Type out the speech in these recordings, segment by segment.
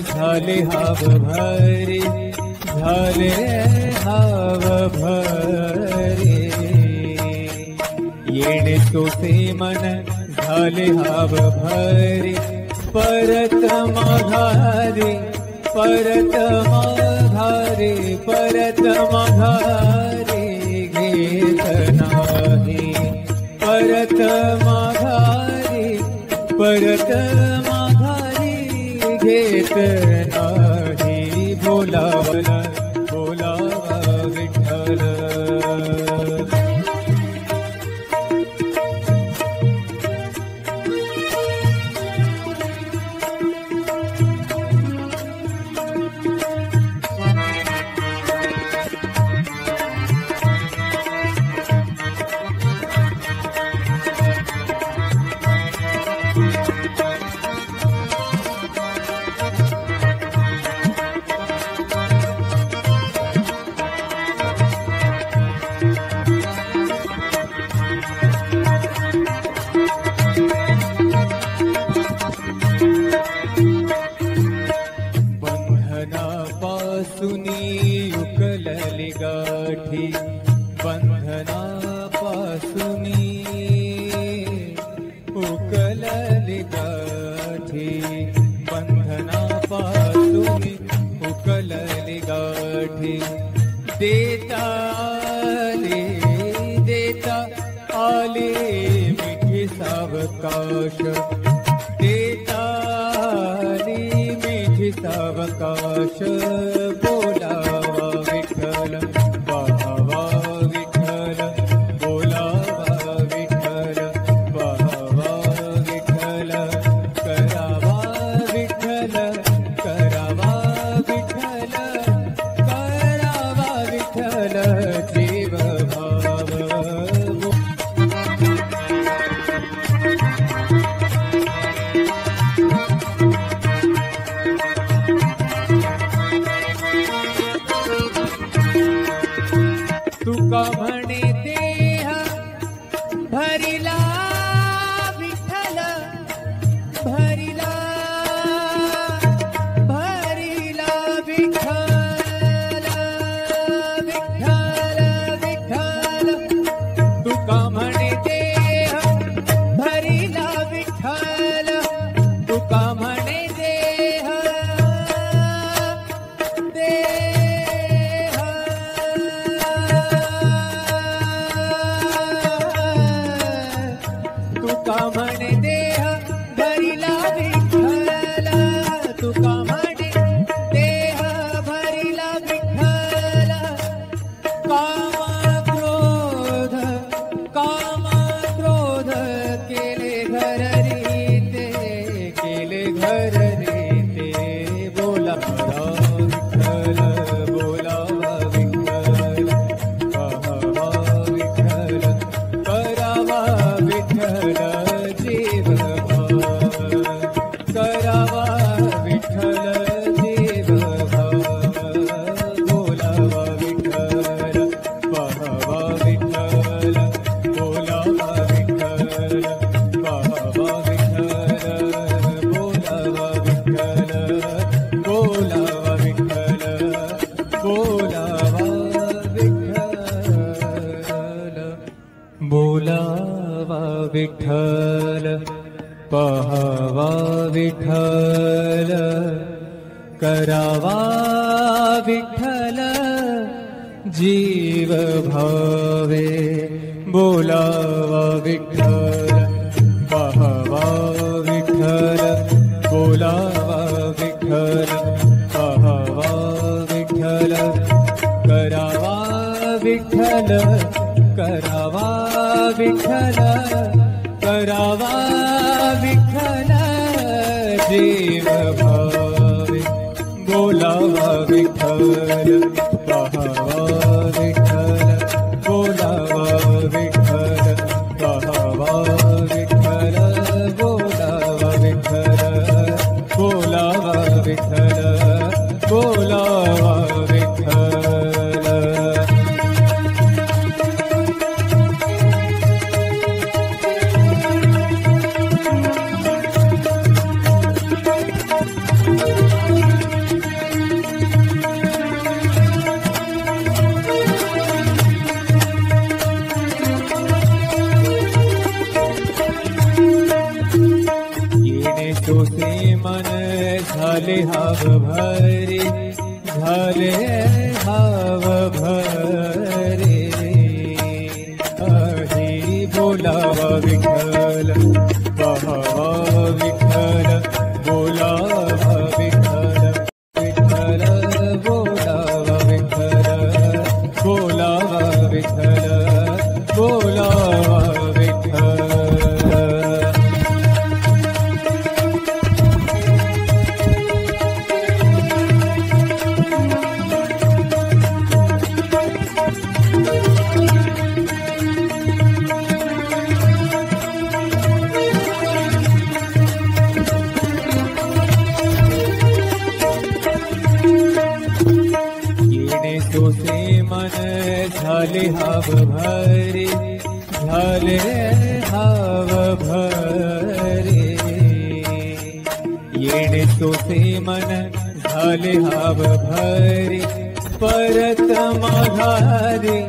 झाले हाव भरे, झाले हाव भरे, येणे तोसे मन झाले हाव भरे, परत माघारे, परत माघारे, परत माघारे घेत नाही, परत माघारे, परत घेत नाही, बोलावला बोलावा विठ्ठल. उकलली गाठी, बंधनापासूनी उकलली गाठी, बंधनापासूनी उकलली गाठी, देता आले मिठी सावकाश, देता आली मिठी सावकाश, बोलावा विठ्ठल, पाहावा विठ्ठल, बोलावा विठ्ठल, पाहावा विठ्ठल, करावा विठ्ठल, करावा विठ्ठल, करावा विठ्ठल, जीव भाव. तुका म्हणे देह भरिला विठ्ठल, भरिला भरिला विठ्ठल, विठ्ठल विठ्ठल. तुका म्हणे देह भरिला विठ्ठल, तुका म्हणे देह तुका म्हणे देह भरिला विठ्ठल, तुका म्हणे देह भरिला विठ्ठल, काम क्रोध केले घर रीते, केले घर रीते, बोलावा विठ्ठल, बोलावा विठ्ठल, पाहावा विठ्ठल, करावा विठ्ठल, जीव भाव, करावा विठ्ठल, जीव भाव, बोलावा विठ्ठल, पाहावा विठ्ठल, बोलावा विठ्ठल, पाहावा विठ्ठल, बोलावा विठ्ठल, बोलावा विठ्ठल, बोलावा विठ्ठल, बोलावा विठ्ठल, पाहावा विठ्ठल, करावा विठ्ठल, जीव भावे, बोलावा विठ्ठल, पाहावा विठ्ठल, बोलावा विठ्ठल, पाहावा विठ्ठल, करावा विठ्ठल, करावा विठ्ठल, करावा विठ्ठल, जीव भावे, बोलावा विठ्ठल, पाहावा विठ्ठल, बोलावा विठ्ठल, पाहावा विठ्ठल, बोलावा झाले हाव भरे, झाले हाव भरे. हरी बोलावा विठ्ठल, पहावा विठ्ठल, बोलावा विठ्ठल, विठ्ठल बोलावा विठ्ठल, बोलावा विठ्ठल, बोलावा विठ्ठल. तोसे मन झाले हाव भरे, झाले हाव भरे. येणे तोसे मन झाले हाव भरे, परत माघारे,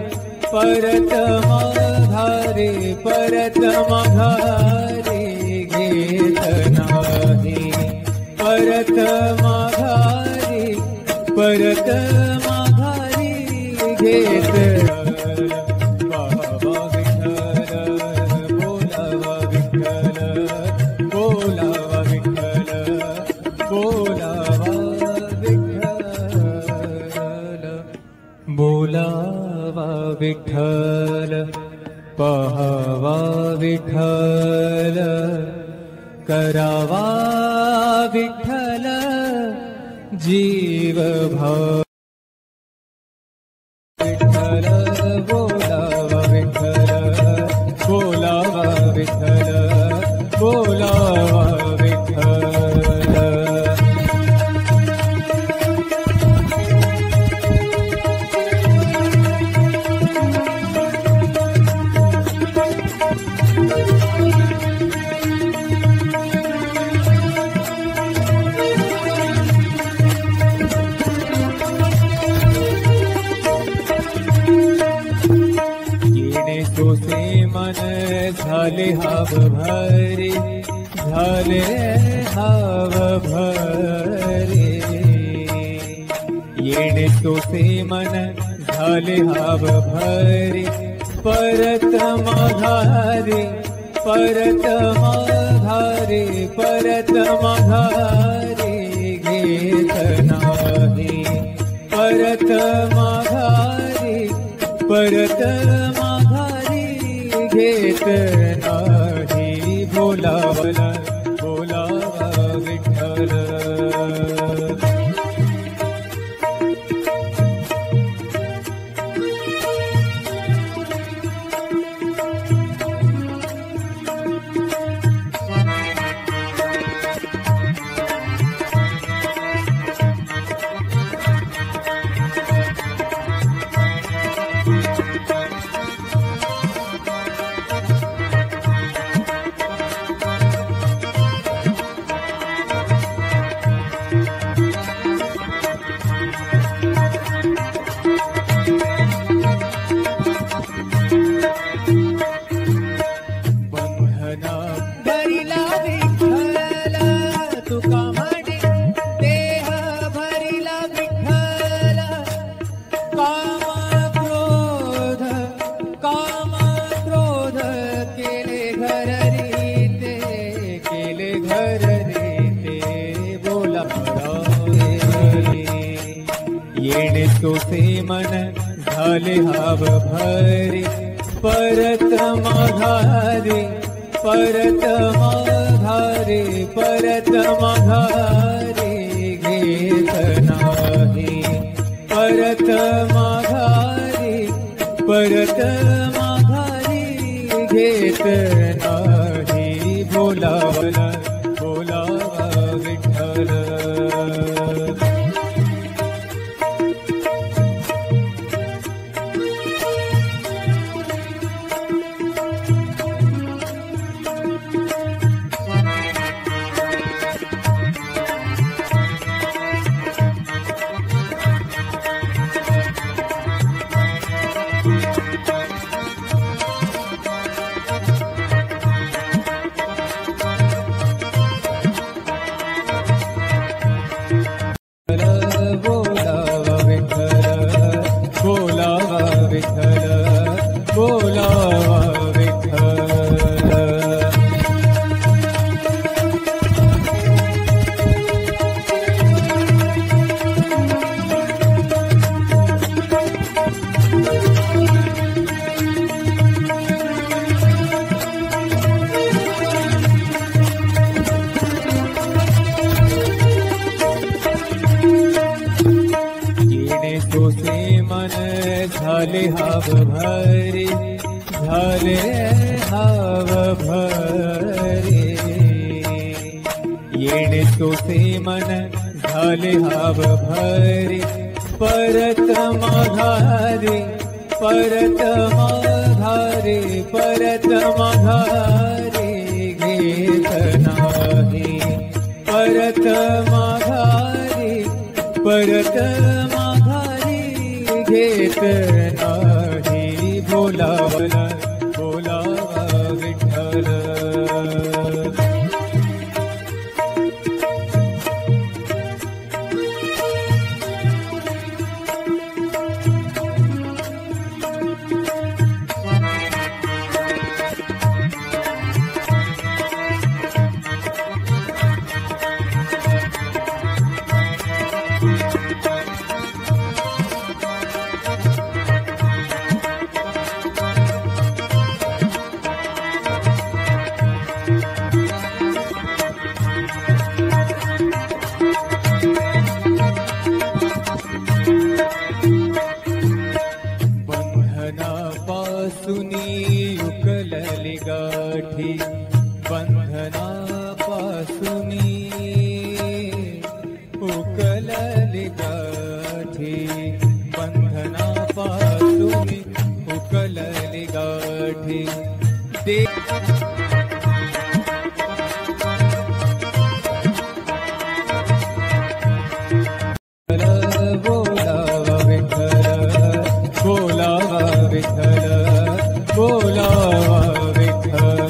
परत माघारे, परत माघारे घेत नाही. परत माघारे, परत माघारी घेत. पहावा विठ्ठल, बोलावा विठ्ठल, बोलावा विठ्ठल, बोलावा विठ्ठल, बोलावा विठ्ठल. पहावा विठ्ठल, करावा विठ्ठल जीव भाव. विठ्ठल बोलावा विठ्ठल, बोलावा विठ्ठल, बोलावा विठ्ठल. तोसे मन झाले हाव भरे, झाले हाव भरे. येणे तोसे मन झाले हाव भरे, परत माघारे, परत माघारे, परत माघारे घेत नाही. परत माघारे, परत माघारी घेत नाही. बोलावला, बोलावा विठ्ठल. येणे तोसे मन झाले हाव भरे, परत माघारे, परत माघारे, परत माघारे घेत नाही. परत माघारे, परत माघारी घेत नाही. बोलावला, बोलावा विठ्ठल. झाले हाव भरे, झाले हाव भरे. येणे तोसे मन झाले हाव भरे, परत माघारे, परत माघारे, परत माघारे घेत नाही. परत माघारे, परत माघारे घेत नाही. बोलावला बोलावा विठ्ठल. उकलली गाठी, बंधनापासूनी उकलली गाठी, बंधनापासूनी उकलली गाठी. बोलावा विठ्ठल, बोलावा विठ्ठल, बोलावा विठ्ठल.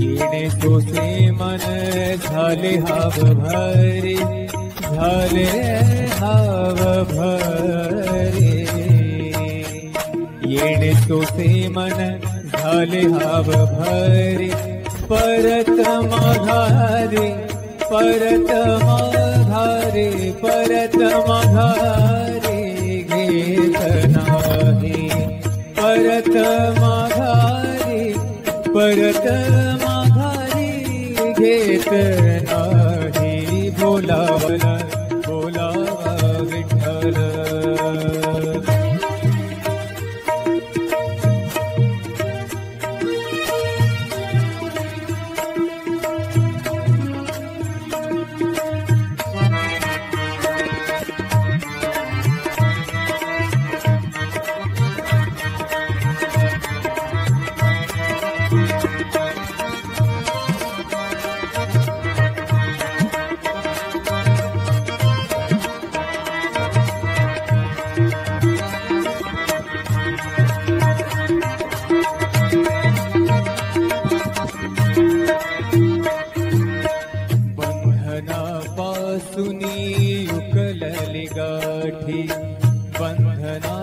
येणे तोसे मन झाले हाव भरे, झाले हाव भरे. येणे तोसे मन झाले हाव भरे, परत माघारे, परत माघारे, परत माघारे घेत नाही. परत माघारे, परत माघारे घेत नाही. बोलावला बोलावा विठ्ठल. बंधनापासूनी उकलली गाठी, बंधना